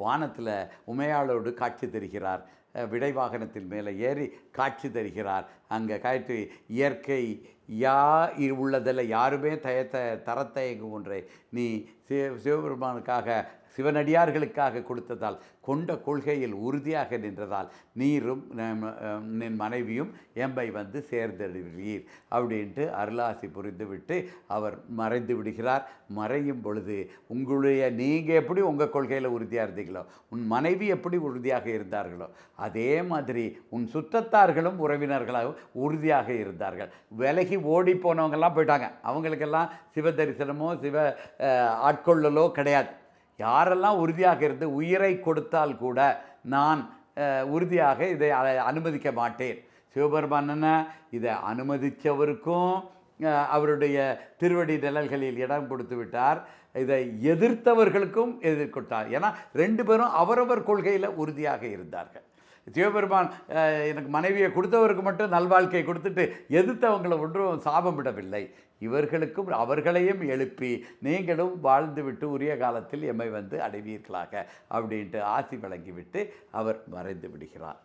வானத்தில் உமையாளோடு காட்சி தருகிறார். விடை வாகனத்தின் மேலே ஏறி காட்சி தருகிறார். அங்கே காட்சி இயற்கை உள்ளதில் யாருமே தரத்தயங்கும் ஒன்றை நீ சிவபெருமானுக்காக சிவனடியார்களுக்காக கொடுத்ததால் கொண்ட கொள்கையில் உறுதியாக நின்றதால் நீரும் என் மனைவியும் எம்பை வந்து சேர்ந்தெடுவீர் அப்படின்ட்டு அருளாசி புரிந்துவிட்டு அவர் மறைந்து விடுகிறார். மறையும் பொழுது நீங்கள் எப்படி உங்கள் கொள்கையில் உறுதியாக இருந்தீங்களோ, உன் மனைவி எப்படி உறுதியாக இருந்தார்களோ, அதே மாதிரி உன் சுற்றத்தார்களும் உறவினர்களாகவும் உறுதியாக இருந்தார்கள். விலகி ஓடி போனவங்கெல்லாம் போயிட்டாங்க. அவங்களுக்கெல்லாம் சிவ தரிசனமோ சிவ ஆட்கொள்ளலோ கிடையாது. யாரெல்லாம் உறுதியாக இருந்து உயிரை கொடுத்தால் கூட நான் உறுதியாக இதை அனுமதிக்க மாட்டேன். சிவபெருமான் இதை அனுமதித்தவருக்கும் அவருடைய திருவடி நிழல்களில் இடம் கொடுத்து விட்டார். இதை எதிர்த்தவர்களுக்கும் எதிர்கொட்டார். ஏன்னா 2 பேரும் அவரவர் கொள்கையில் உறுதியாக இருந்தார்கள். சிவபெருமான் எனக்கு மனைவியை கொடுத்தவருக்கு மட்டும் நல்வாழ்க்கையை கொடுத்துட்டு எதிர்த்தவங்களை ஒன்றும் சாபம் விடவில்லை. இவர்களுக்கும் அவர்களையும் எழுப்பி நீங்களும் வாழ்ந்துவிட்டு உரிய காலத்தில் எம்மை வந்து அடைவீர்களாக அப்படின்ட்டு ஆசி வழங்கிவிட்டு அவர் மறைந்து விடுகிறார்.